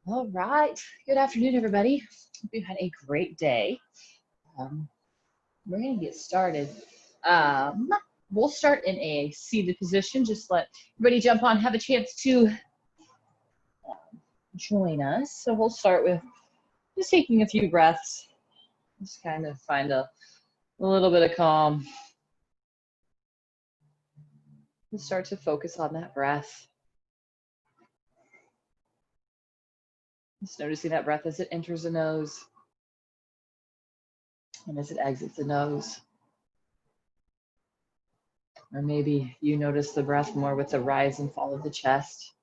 All right. Good afternoon, everybody. Hope you had a great day. Um, we're going to get started. Um, we'll start in a seated position. Just let everybody jump on, have a chance to join us. So we'll start with just taking a few breaths. Just kind of find a little bit of calm. And start to focus on that breath. Just noticing that breath as it enters the nose and as it exits the nose. Or maybe you notice the breath more with the rise and fall of the chest.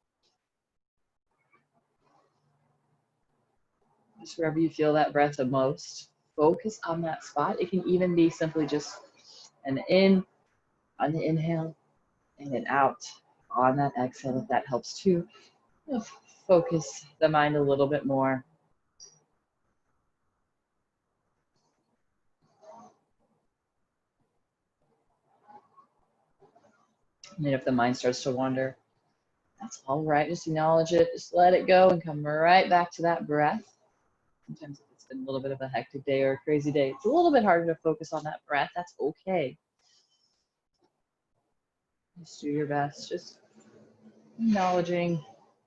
Just wherever you feel that breath the most, focus on that spot. It can even be simply just an in on the inhale and an out on that exhale, if that helps too. Focus the mind a little bit more. And then if the mind starts to wander, that's all right. Just acknowledge it, just let it go and come right back to that breath. Sometimes if it's been a little bit of a hectic day or a crazy day, it's a little bit harder to focus on that breath. That's okay. Just do your best, just acknowledging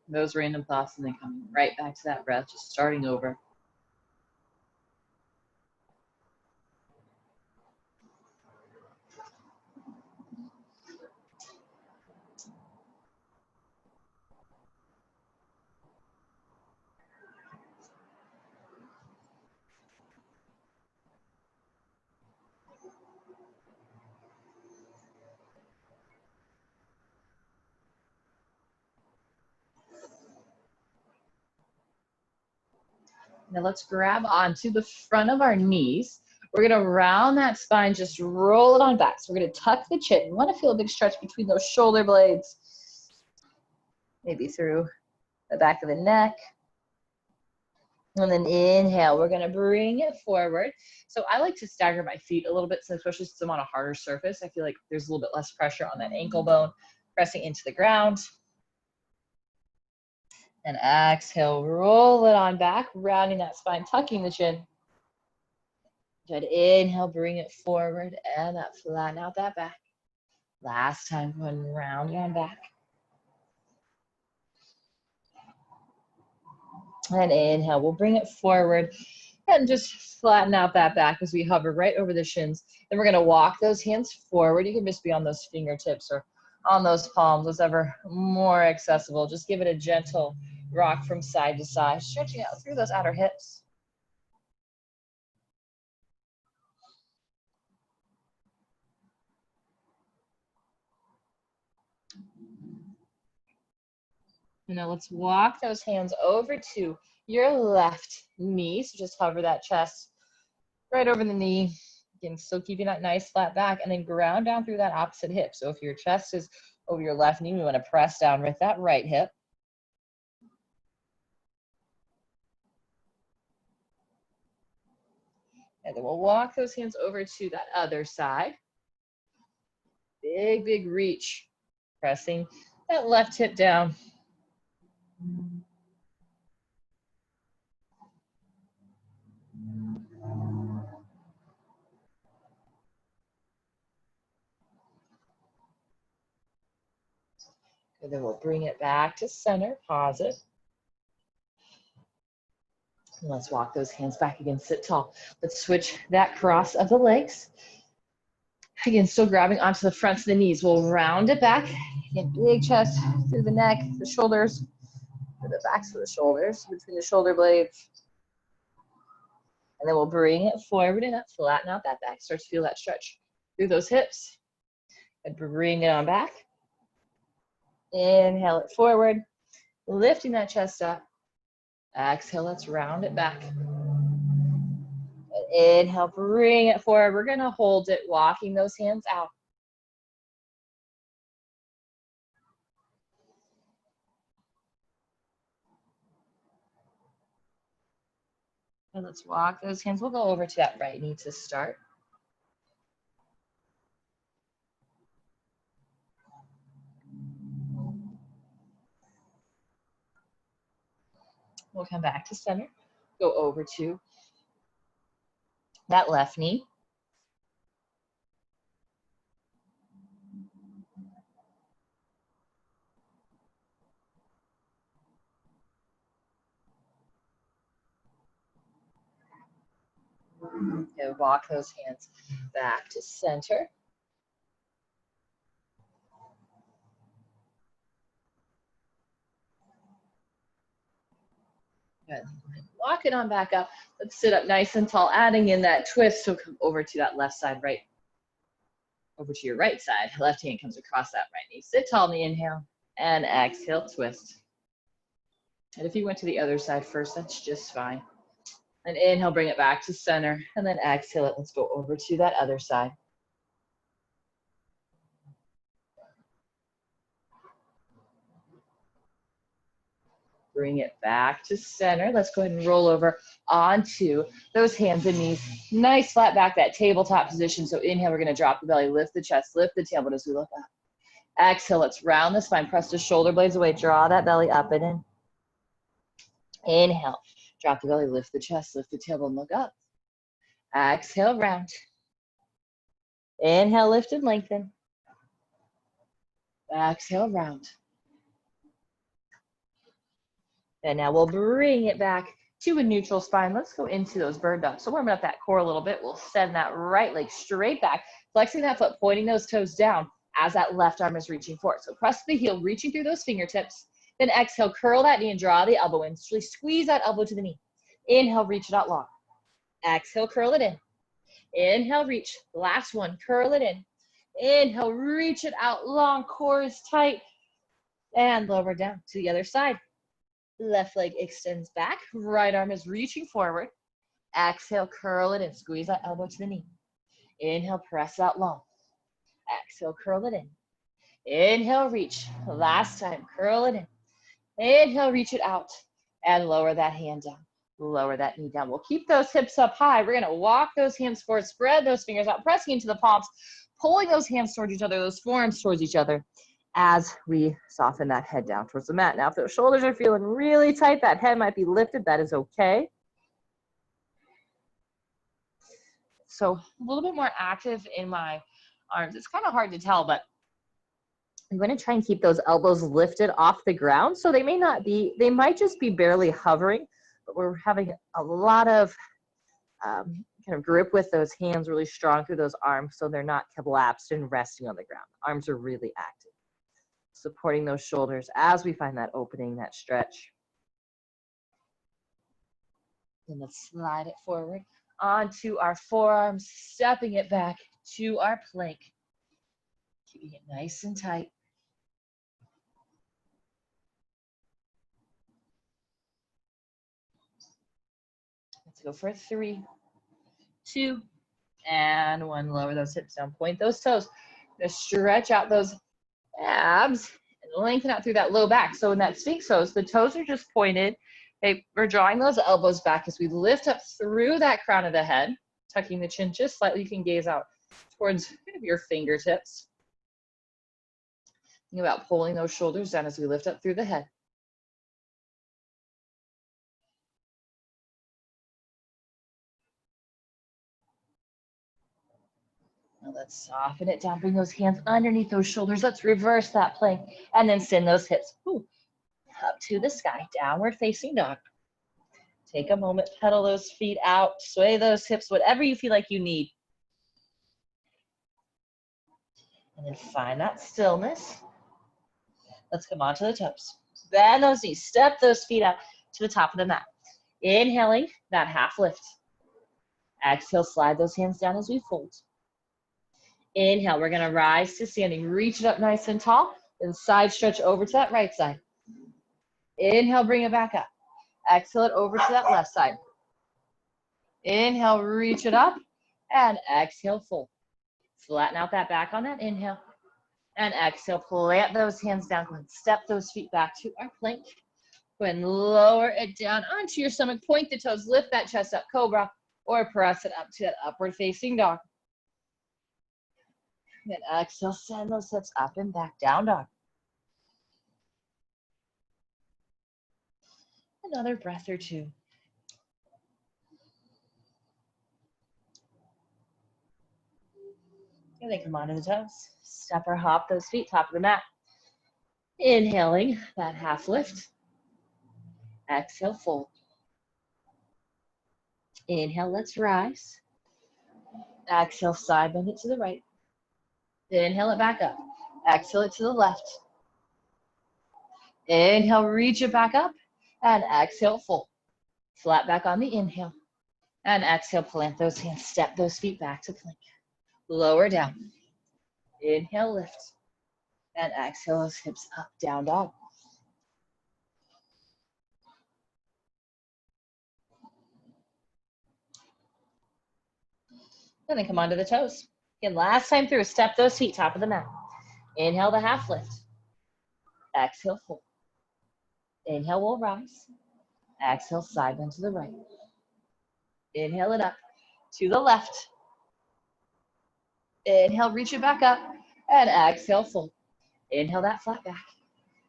those random thoughts and then coming right back to that breath, just starting over. Now let's grab onto the front of our knees. We're gonna round that spine, just roll it on back. So we're gonna tuck the chin. You wanna feel a big stretch between those shoulder blades. Maybe through the back of the neck. And then inhale, we're gonna bring it forward. So I like to stagger my feet a little bit, especially since I'm on a harder surface. I feel like there's a little bit less pressure on that ankle bone, pressing into the ground. And exhale, roll it on back, rounding that spine, tucking the chin. Good, inhale, bring it forward, and that flatten out that back. Last time, one round on back. And inhale, we'll bring it forward and just flatten out that back as we hover right over the shins. Then we're gonna walk those hands forward. You can just be on those fingertips or on those palms, whatever more accessible. Just give it a gentle rock from side to side, stretching out through those outer hips. And now let's walk those hands over to your left knee. So just hover that chest right over the knee. Again, still keeping that nice flat back, and then ground down through that opposite hip. So if your chest is over your left knee, we want to press down with that right hip. And then we'll walk those hands over to that other side. Big, big reach. Pressing that left hip down. And then we'll bring it back to center, pause it. And let's walk those hands back again, sit tall. Let's switch that cross of the legs. Again, still grabbing onto the fronts of the knees. We'll round it back. Again, big chest through the neck, the shoulders, through the backs of the shoulders, between the shoulder blades. And then we'll bring it forward and flatten out that back. Start to feel that stretch through those hips. And bring it on back. Inhale it forward, lifting that chest up. Exhale, let's round it back. And inhale, bring it forward. We're gonna hold it, walking those hands out. And let's walk those hands. We'll go over to that right knee to start. We'll come back to center. Go over to that left knee. Okay, walk those hands back to center. Good. Walk it on back up. Let's sit up nice and tall, adding in that twist. So come over to that left side, right. Over to your right side. Left hand comes across that right knee. Sit tall on the inhale and exhale, twist. And if you went to the other side first, that's just fine. And inhale, bring it back to center, and then exhale it. Let's go over to that other side. Bring it back to center. Let's go ahead and roll over onto those hands and knees. Nice flat back, that tabletop position. So inhale, we're gonna drop the belly, lift the chest, lift the tailbone as we look up. Exhale, let's round the spine, press the shoulder blades away, draw that belly up and in. Inhale, drop the belly, lift the chest, lift the tailbone, look up. Exhale, round. Inhale, lift and lengthen. Exhale, round. And now we'll bring it back to a neutral spine. Let's go into those bird dogs. So warming up that core a little bit. We'll send that right leg straight back, flexing that foot, pointing those toes down as that left arm is reaching forward. So press the heel, reaching through those fingertips. Then exhale, curl that knee and draw the elbow in. Really squeeze that elbow to the knee. Inhale, reach it out long. Exhale, curl it in. Inhale, reach. Last one, curl it in. Inhale, reach it out long. Core is tight. And lower down to the other side. Left leg extends back. Right arm is reaching forward. Exhale, curl it in. Squeeze that elbow to the knee. Inhale, press out long. Exhale, curl it in. Inhale, reach. Last time, curl it in. Inhale, reach it out. And lower that hand down. Lower that knee down. We'll keep those hips up high. We're going to walk those hands forward, spread those fingers out, pressing into the palms, pulling those hands towards each other, those forearms towards each other as we soften that head down towards the mat. Now, if those shoulders are feeling really tight, that head might be lifted. That is okay. So a little bit more active in my arms. It's kind of hard to tell, but I'm going to try and keep those elbows lifted off the ground. So they may not be, they might just be barely hovering, but we're having a lot of kind of grip with those hands really strong through those arms so they're not collapsed and resting on the ground. Arms are really active. Supporting those shoulders as we find that opening, that stretch. Then let's slide it forward onto our forearms, stepping it back to our plank. Keeping it nice and tight. Let's go for 3, 2, and 1. Lower those hips down, point those toes. Just stretch out those abs and lengthen out through that low back. So in that Sphinx pose, the toes are just pointed. We're drawing those elbows back as we lift up through that crown of the head, tucking the chin just slightly. You can gaze out towards kind of your fingertips. Think about pulling those shoulders down as we lift up through the head. Now let's soften it down. Bring those hands underneath those shoulders. Let's reverse that plank and then send those hips up to the sky. Downward facing dog. Take a moment, pedal those feet out, sway those hips, whatever you feel like you need. And then find that stillness. Let's come onto the toes. Bend those knees, step those feet up to the top of the mat. Inhaling that half lift. Exhale, slide those hands down as we fold. Inhale, we're gonna rise to standing. Reach it up nice and tall, then side stretch over to that right side. Inhale, bring it back up. Exhale it over to that left side. Inhale, reach it up, and exhale, fold. Flatten out that back on that inhale. And exhale, plant those hands down. Go ahead and step those feet back to our plank. Go ahead and lower it down onto your stomach. Point the toes, lift that chest up, cobra, or press it up to that upward facing dog. Then exhale, send those hips up and back, down dog. Another breath or two. And then come onto the toes. Step or hop those feet, top of the mat. Inhaling that half lift. Exhale, fold. Inhale, let's rise. Exhale, side bend it to the right. Inhale it back up. Exhale it to the left. Inhale, reach it back up. And exhale, fold. Flat back on the inhale. And exhale, plant those hands. Step those feet back to plank. Lower down. Inhale, lift. And exhale those hips up, down dog. And then come onto the toes. Again, last time through, step those feet, top of the mat. Inhale the half lift. Exhale, fold. Inhale, we'll rise. Exhale, side bend to the right. Inhale it up to the left. Inhale, reach it back up. And exhale, fold. Inhale that flat back.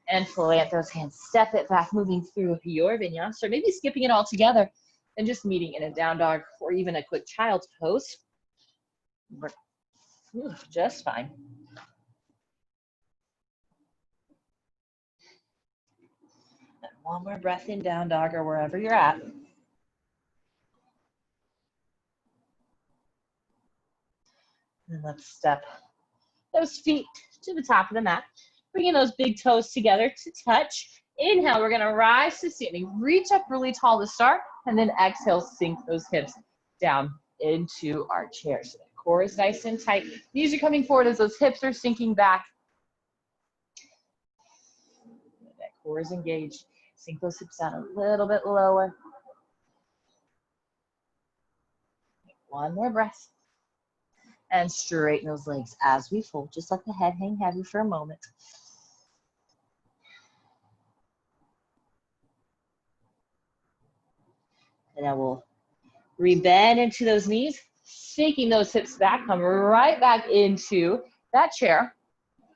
And plant those hands. Step it back, moving through your vinyasa. Or maybe skipping it all together and just meeting in a down dog or even a quick child's pose. Just fine. And one more breath in down dog or wherever you're at. And let's step those feet to the top of the mat. Bringing those big toes together to touch. Inhale, we're gonna rise to standing. Reach up really tall to start, and then exhale, sink those hips down into our chair. So that core is nice and tight. Knees are coming forward as those hips are sinking back. That core is engaged. Sink those hips down a little bit lower. One more breath. And straighten those legs as we fold. Just let the head hang heavy for a moment. And then we'll rebend into those knees, shaking those hips back, come right back into that chair.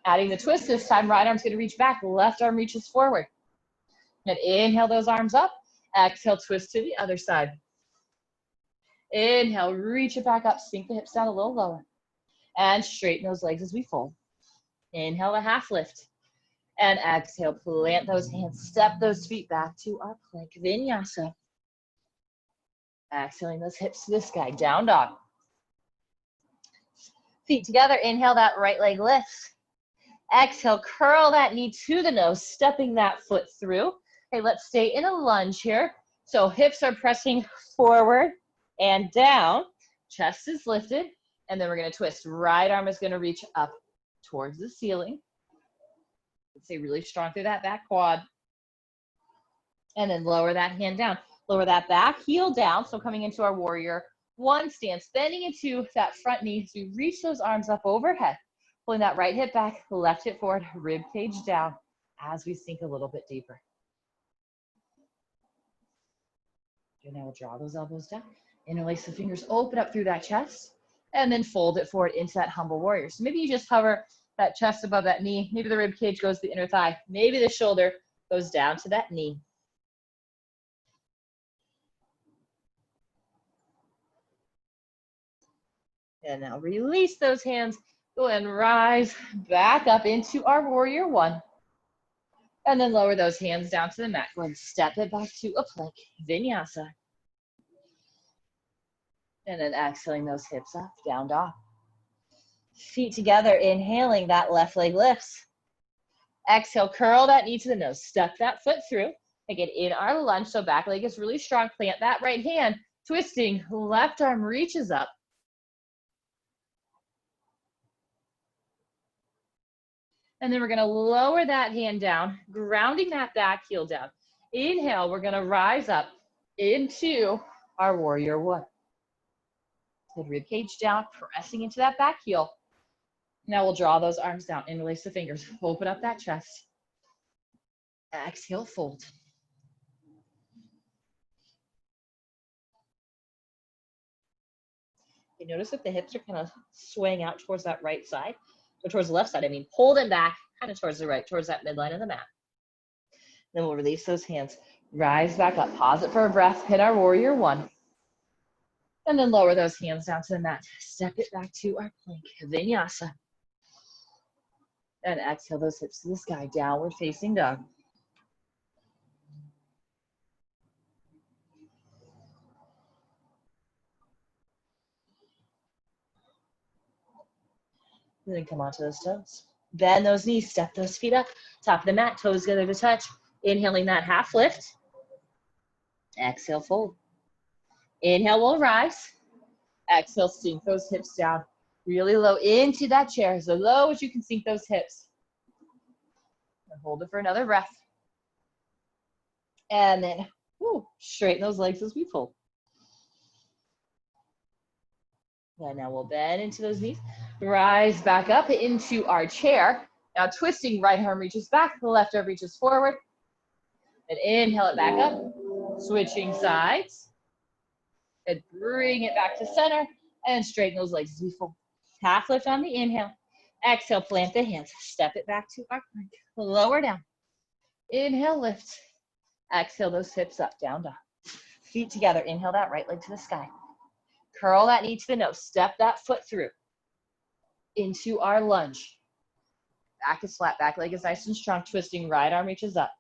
Adding the twist this time, right arm's gonna reach back, left arm reaches forward. And inhale those arms up, exhale, twist to the other side. Inhale, reach it back up, sink the hips down a little lower. And straighten those legs as we fold. Inhale, a half lift. And exhale, plant those hands, step those feet back to our plank vinyasa. Exhaling those hips to the sky, down dog. Feet together, inhale, that right leg lifts. Exhale, curl that knee to the nose, stepping that foot through. Okay, let's stay in a lunge here. So hips are pressing forward and down, chest is lifted, and then we're gonna twist. Right arm is gonna reach up towards the ceiling. Let's stay really strong through that back quad. And then lower that hand down. Lower that back heel down, so coming into our warrior one stance, bending into that front knee as we reach those arms up overhead. Pulling that right hip back, left hip forward, rib cage down as we sink a little bit deeper. And now we'll draw those elbows down. Interlace the fingers, open up through that chest, and then fold it forward into that humble warrior. So maybe you just hover that chest above that knee. Maybe the rib cage goes to the inner thigh. Maybe the shoulder goes down to that knee. And now release those hands. Go ahead and rise back up into our warrior one. And then lower those hands down to the mat. Go ahead and step it back to a plank vinyasa. And then exhaling those hips up, down dog. Feet together, inhaling, that left leg lifts. Exhale, curl that knee to the nose. Step that foot through. Again, in our lunge, so back leg is really strong. Plant that right hand, twisting, left arm reaches up. And then we're gonna lower that hand down, grounding that back heel down. Inhale, we're gonna rise up into our warrior one. Good, rib cage down, pressing into that back heel. Now we'll draw those arms down, interlace the fingers, open up that chest. Exhale, fold. You notice if the hips are kind of swaying out towards that right side, or towards the left side, I mean, pull them back, kind of towards the right, towards that midline of the mat. Then we'll release those hands. Rise back up, pause it for a breath, hit our warrior one. And then lower those hands down to the mat. Step it back to our plank, vinyasa. And exhale those hips to the sky, downward facing dog. And then come onto those toes. Bend those knees, step those feet up, top of the mat, toes together to touch. Inhaling that half lift. Exhale, fold. Inhale, we'll rise. Exhale, sink those hips down really low into that chair, as low as you can sink those hips. And hold it for another breath. And then straighten those legs as we fold. And now we'll bend into those knees. Rise back up into our chair. Now twisting, right arm reaches back, the left arm reaches forward. And inhale it back up. Switching sides. And bring it back to center. And straighten those legs as we fold. Half lift on the inhale. Exhale, plant the hands. Step it back to our plank. Lower down. Inhale, lift. Exhale those hips up, down dog. Feet together. Inhale that right leg to the sky. Curl that knee to the nose. Step that foot through into our lunge. Back is flat. Back leg is nice and strong. Twisting, right arm reaches up.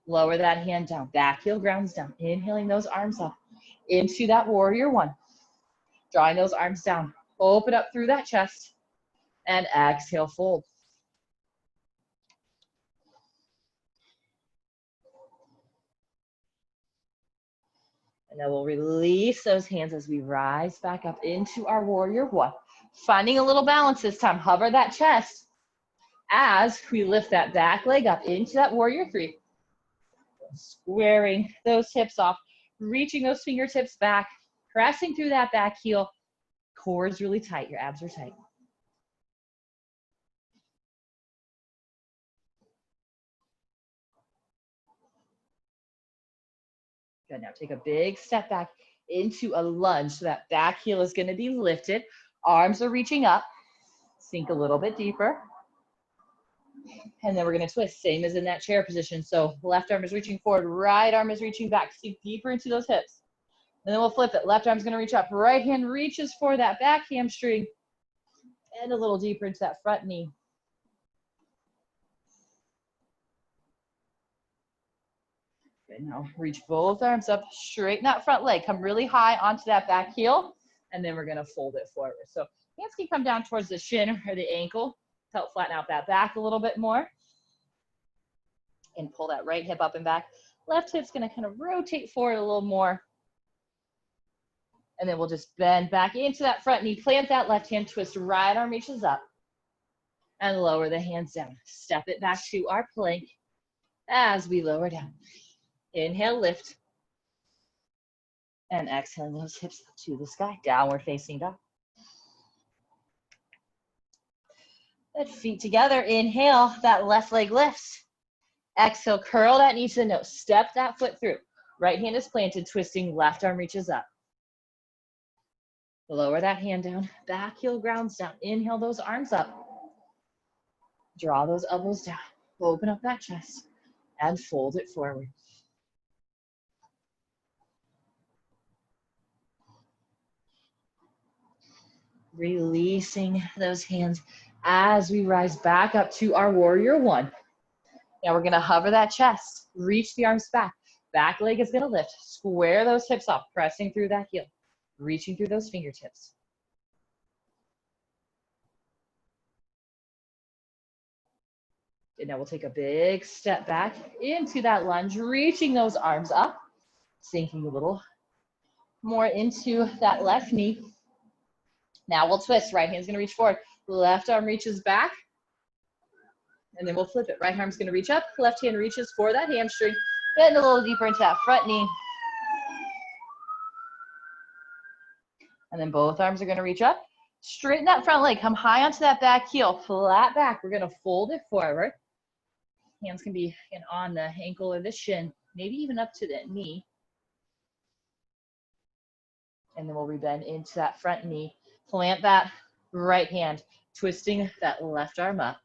Lower that hand down. Back heel grounds down. Inhaling those arms up into that warrior one. Drawing those arms down. Open up through that chest. And exhale, fold. And then we'll release those hands as we rise back up into our warrior one. Finding a little balance this time. Hover that chest as we lift that back leg up into that warrior three. Squaring those hips off, reaching those fingertips back, pressing through that back heel. Core is really tight, your abs are tight. Good, now take a big step back into a lunge. So that back heel is gonna be lifted. Arms are reaching up. Sink a little bit deeper. And then we're gonna twist, same as in that chair position. So left arm is reaching forward, right arm is reaching back. Sink deeper into those hips. And then we'll flip it. Left arm's gonna reach up. Right hand reaches for that back hamstring. And a little deeper into that front knee. Good, now reach both arms up, straighten that front leg. Come really high onto that back heel. And then we're gonna fold it forward. So hands can come down towards the shin or the ankle to help flatten out that back a little bit more. And pull that right hip up and back. Left hip's gonna kind of rotate forward a little more. And then we'll just bend back into that front knee. Plant that left hand, twist, right arm reaches up. And lower the hands down. Step it back to our plank as we lower down. Inhale, lift. And exhale those hips to the sky. Downward facing dog. Let feet together. Inhale, that left leg lifts. Exhale, curl that knee to the nose. Step that foot through. Right hand is planted, twisting, left arm reaches up. Lower that hand down, back heel grounds down. Inhale those arms up. Draw those elbows down. Open up that chest and fold it forward. Releasing those hands as we rise back up to our warrior one. Now we're gonna hover that chest, reach the arms back. Back leg is gonna lift. Square those hips off, pressing through that heel. Reaching through those fingertips. And now we'll take a big step back into that lunge, reaching those arms up, sinking a little more into that left knee. Now we'll twist. Right hand's gonna reach forward. Left arm reaches back. And then we'll flip it. Right arm's gonna reach up. Left hand reaches for that hamstring. Getting a little deeper into that front knee. And then both arms are gonna reach up. Straighten that front leg. Come high onto that back heel. Flat back. We're gonna fold it forward. Hands can be on the ankle or the shin, maybe even up to the knee. And then we'll rebend into that front knee. Plant that right hand, twisting that left arm up.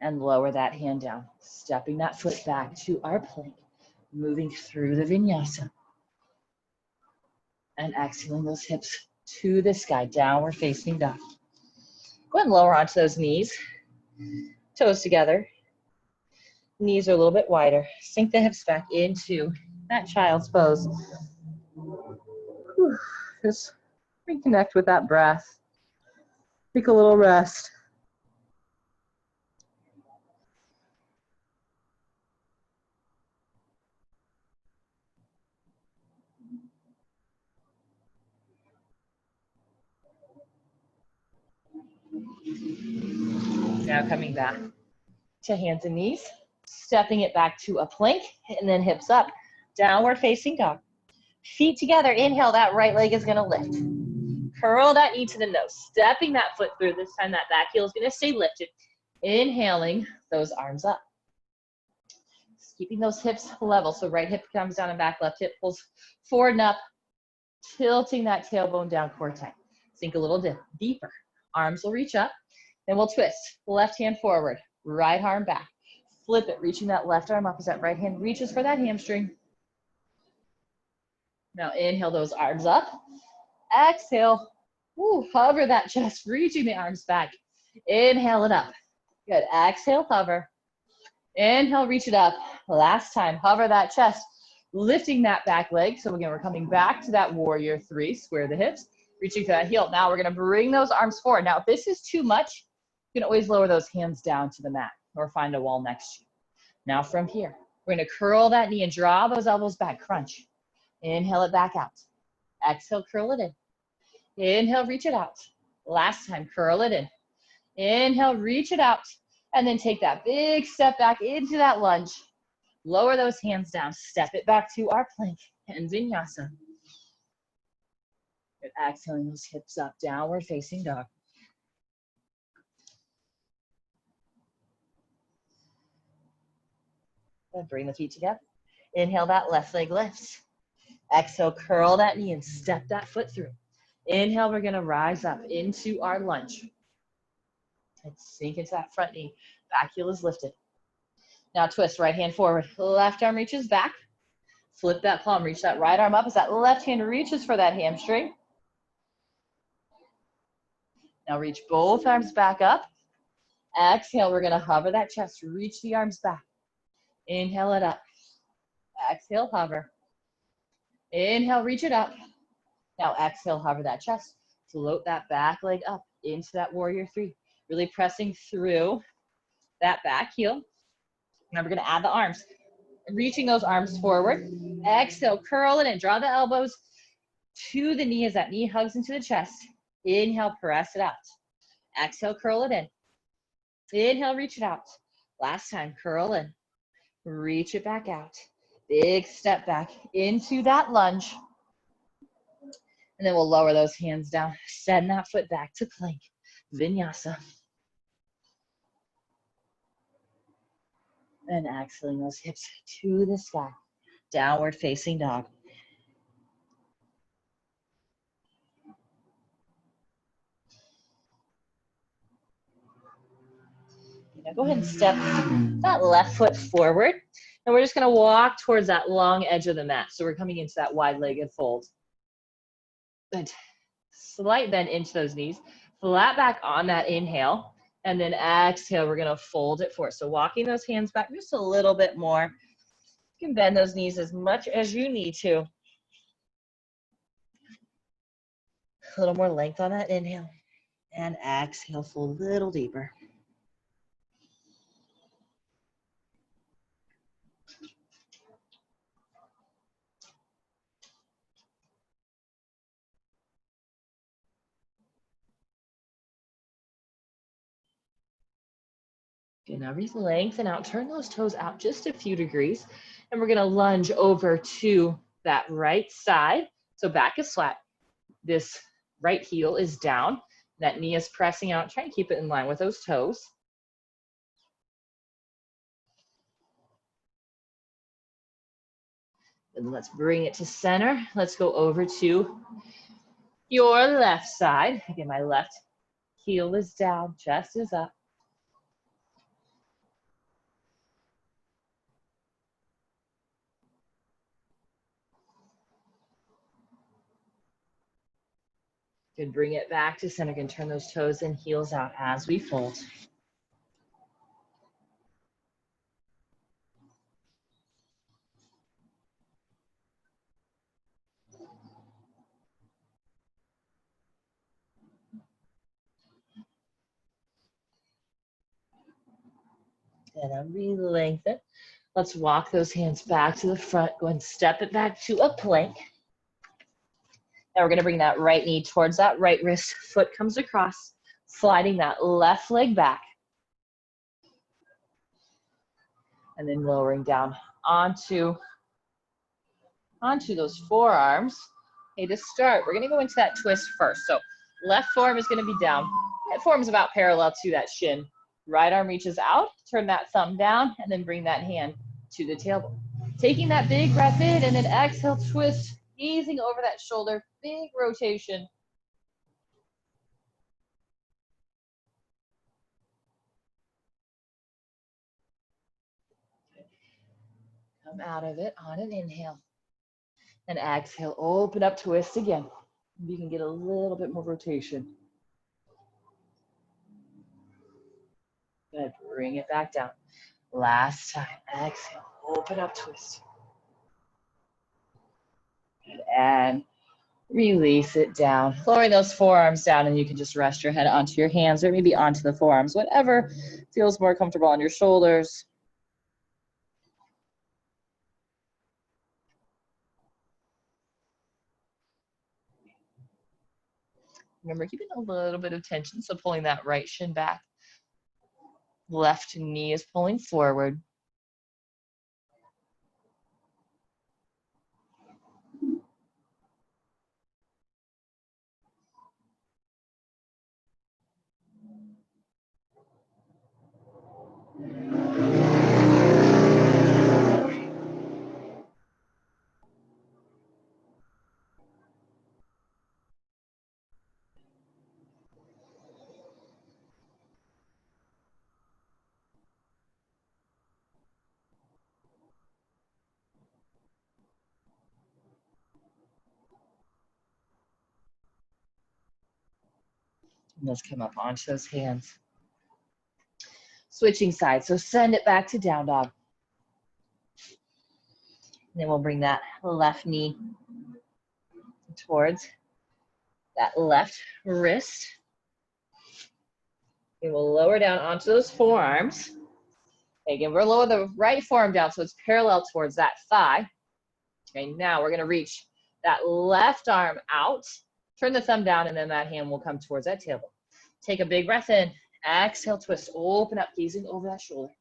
And lower that hand down, stepping that foot back to our plank, moving through the vinyasa. And exhaling those hips to the sky, downward facing dog. Go ahead and lower onto those knees, toes together. Knees are a little bit wider. Sink the hips back into that child's pose. Whew. Just reconnect with that breath. Take a little rest. Now coming back to hands and knees, stepping it back to a plank, and then hips up, downward facing dog. Feet together, inhale, that right leg is gonna lift. Curl that knee to the nose, stepping that foot through. This time that back heel is gonna stay lifted. Inhaling those arms up. Keeping those hips level, so right hip comes down and back, left hip pulls forward and up, tilting that tailbone down, core tight. Sink a little deeper. Arms will reach up, then we'll twist. Left hand forward, right arm back. Flip it, reaching that left arm up as that right hand reaches for that hamstring. Now inhale those arms up. Exhale, hover that chest, reaching the arms back. Inhale it up. Good, exhale, hover. Inhale, reach it up. Last time, hover that chest, lifting that back leg. So again, we're coming back to that warrior three, square the hips, reaching for that heel. Now we're gonna bring those arms forward. Now, if this is too much, you can always lower those hands down to the mat or find a wall next to you. Now from here, we're gonna curl that knee and draw those elbows back, crunch. Inhale it back out. Exhale, curl it in. Inhale, reach it out. Last time, curl it in. Inhale, reach it out. And then take that big step back into that lunge. Lower those hands down. Step it back to our plank and vinyasa. Good. Exhaling those hips up, downward facing dog. And bring the feet together. Inhale, that left leg lifts. Exhale, curl that knee and step that foot through. Inhale, we're gonna rise up into our lunge. And sink into that front knee. Back heel is lifted. Now twist, right hand forward. Left arm reaches back. Flip that palm, reach that right arm up as that left hand reaches for that hamstring. Now reach both arms back up. Exhale, we're gonna hover that chest, reach the arms back. Inhale it up. Exhale, hover. Inhale, reach it up. Now exhale, hover that chest. Float that back leg up into that warrior three. Really pressing through that back heel. Now we're gonna add the arms. Reaching those arms forward. Exhale, curl it and draw the elbows to the knee as that knee hugs into the chest. Inhale, press it out. Exhale, curl it in. Inhale, reach it out. Last time, curl in. Reach it back out. Big step back into that lunge. And then we'll lower those hands down. Send that foot back to plank. Vinyasa. And exhaling those hips to the sky. Downward facing dog. Now go ahead and step that left foot forward. And we're just gonna walk towards that long edge of the mat. So we're coming into that wide-legged fold. Good. Slight bend into those knees. Flat back on that inhale. And then exhale, we're gonna fold it forward. So walking those hands back just a little bit more. You can bend those knees as much as you need to. A little more length on that inhale. And exhale, fold a little deeper. Good, now really lengthen out, turn those toes out just a few degrees, and we're gonna lunge over to that right side. So back is flat. This right heel is down. That knee is pressing out. Try and keep it in line with those toes. And let's bring it to center. Let's go over to your left side. Again, my left heel is down, chest is up. Good, bring it back to center. Again, turn those toes and heels out as we fold. And I'm really lengthen. Let's walk those hands back to the front. Go and step it back to a plank. Now we're going to bring that right knee towards that right wrist. Foot comes across, sliding that left leg back. And then lowering down onto those forearms. Okay, to start, we're going to go into that twist first. So left forearm is going to be down. Right forearm is about parallel to that shin. Right arm reaches out, turn that thumb down, and then bring that hand to the tailbone. Taking that big breath in, and then exhale, twist, easing over that shoulder, big rotation. Come out of it on an inhale. And exhale, open up, twist again. You can get a little bit more rotation. Good, bring it back down. Last time, exhale, open up, twist. Good, and release it down. Lowering those forearms down, and you can just rest your head onto your hands or maybe onto the forearms, whatever feels more comfortable on your shoulders. Remember, keeping a little bit of tension, so pulling that right shin back. Left knee is pulling forward. And let's come up onto those hands. Switching sides, so send it back to down dog. And then we'll bring that left knee towards that left wrist. We will lower down onto those forearms. Again, we're lower the right forearm down so it's parallel towards that thigh. Okay, now we're gonna reach that left arm out, turn the thumb down, and then that hand will come towards that tailbone. Take a big breath in, exhale, twist, open up, gazing over that shoulder.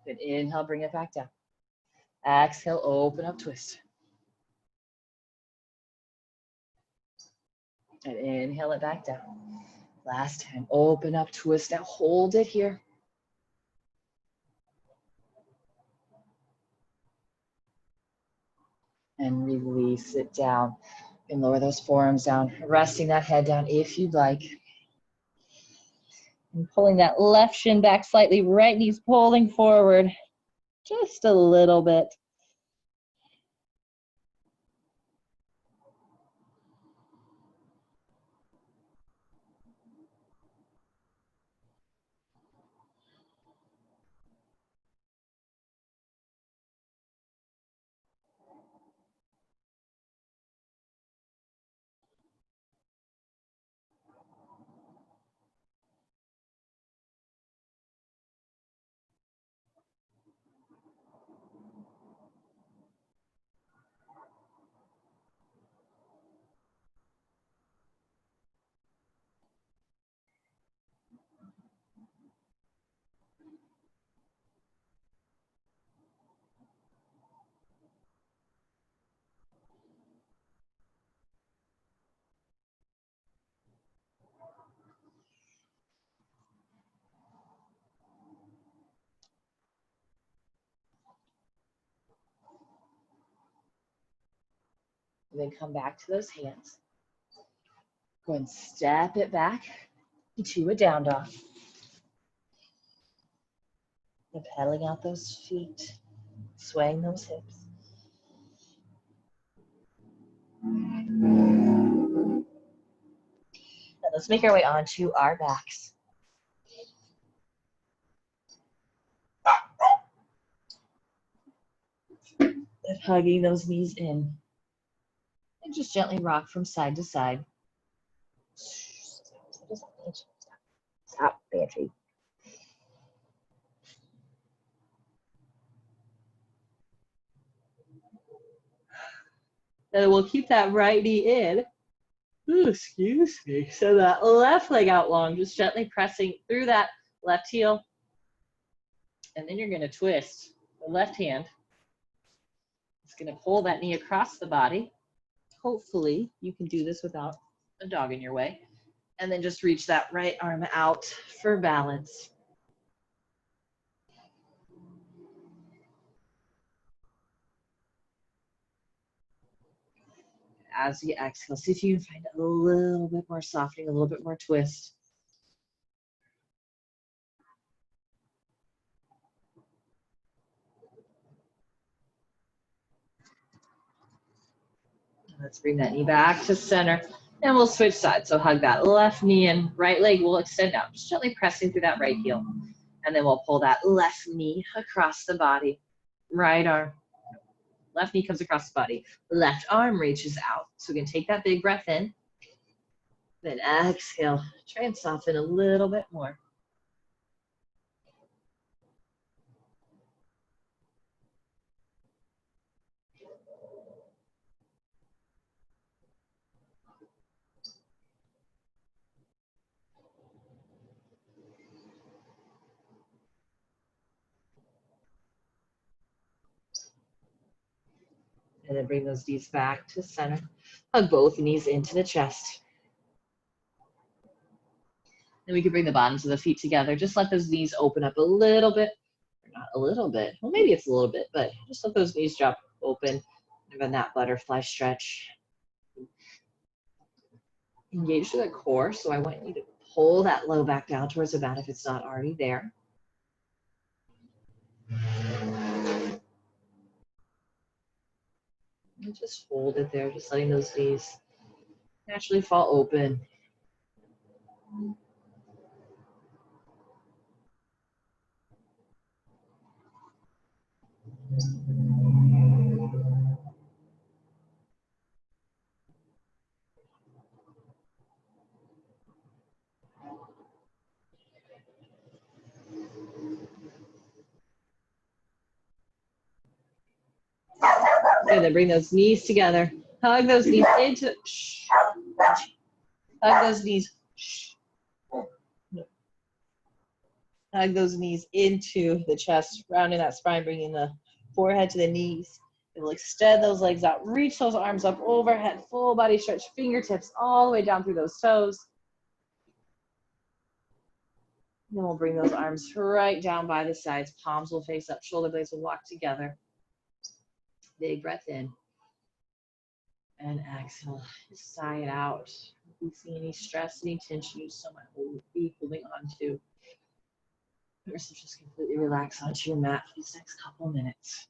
Good, inhale, bring it back down. Exhale, open up, twist. And inhale it back down. Last time, open up, twist. Now hold it here. And release it down. And lower those forearms down, resting that head down if you'd like. And pulling that left shin back slightly, right knee's pulling forward just a little bit. And then come back to those hands. Go and step it back to a down dog. And pedaling out those feet, swaying those hips. And let's make our way onto our backs. And hugging those knees in. And just gently rock from side to side. Stop, Banshee. Then we'll keep that right knee in. Ooh, excuse me. So that left leg out long, just gently pressing through that left heel. And then you're going to twist the left hand. It's going to pull that knee across the body. Hopefully, you can do this without a dog in your way. And then just reach that right arm out for balance. As you exhale, see if you can find a little bit more softening, a little bit more twist. Let's bring that knee back to center, and we'll switch sides. So hug that left knee in, right leg will extend out, just gently pressing through that right heel. And then we'll pull that left knee across the body, right arm. Left knee comes across the body, left arm reaches out. So we can take that big breath in, then exhale. Try and soften a little bit more. And then bring those knees back to center. Hug both knees into the chest. Then we can bring the bottoms of the feet together. Just let those knees open up a little bit. Or not a little bit. Well, maybe it's a little bit, but just let those knees drop open. And then that butterfly stretch. Engage through the core. So I want you to pull that low back down towards the mat if it's not already there. And just hold it there, just letting those knees naturally fall open. And then bring those knees together. Hug those knees into, hug those knees, hug those knees into the chest, rounding that spine, bringing the forehead to the knees. And we'll extend those legs out, reach those arms up overhead, full body stretch, fingertips all the way down through those toes. Then we'll bring those arms right down by the sides, palms will face up, shoulder blades will walk together. Big breath in. And exhale, just sigh it out. If you see any stress, any tension you still might be holding on to, just completely relax onto your mat for these next couple minutes.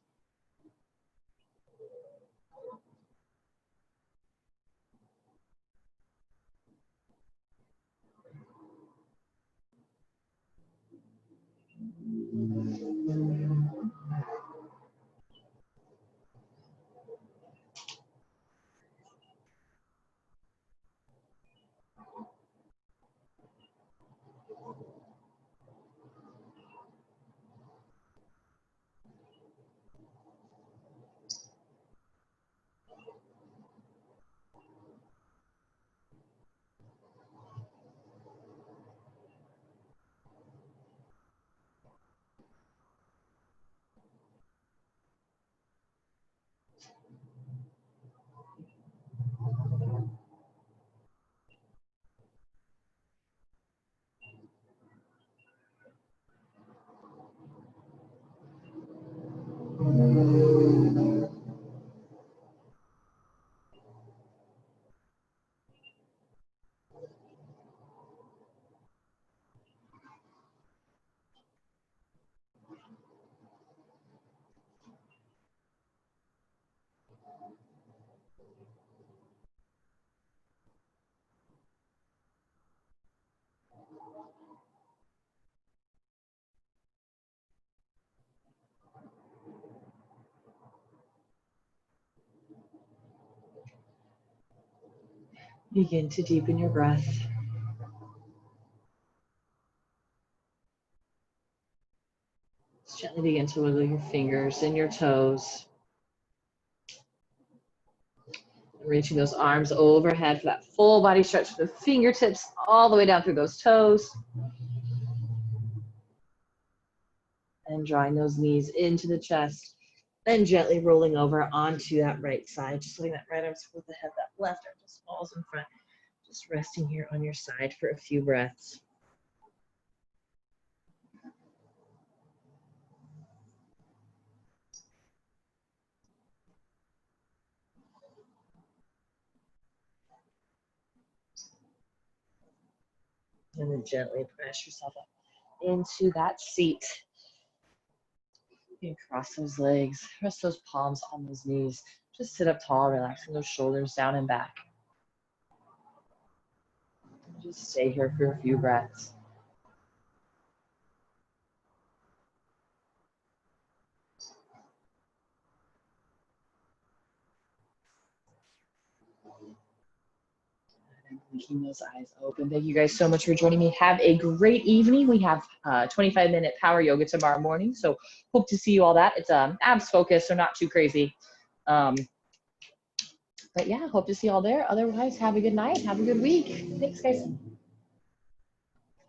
Begin to deepen your breath. Just gently begin to wiggle your fingers and your toes. Reaching those arms overhead for that full body stretch from the fingertips all the way down through those toes. And drawing those knees into the chest. Then gently rolling over onto that right side. Just letting that right arm support the head, that left arm just falls in front. Just resting here on your side for a few breaths. And then gently press yourself up into that seat. You can cross those legs, rest those palms on those knees. Just sit up tall, relaxing those shoulders down and back. Just stay here for a few breaths. And blinking those eyes open. Thank you guys so much for joining me. Have a great evening. We have 25-minute power yoga tomorrow morning, so hope to see you all that. It's abs focused, so not too crazy. But yeah, hope to see you all there. Otherwise, have a good night. Have a good week. Thanks, guys.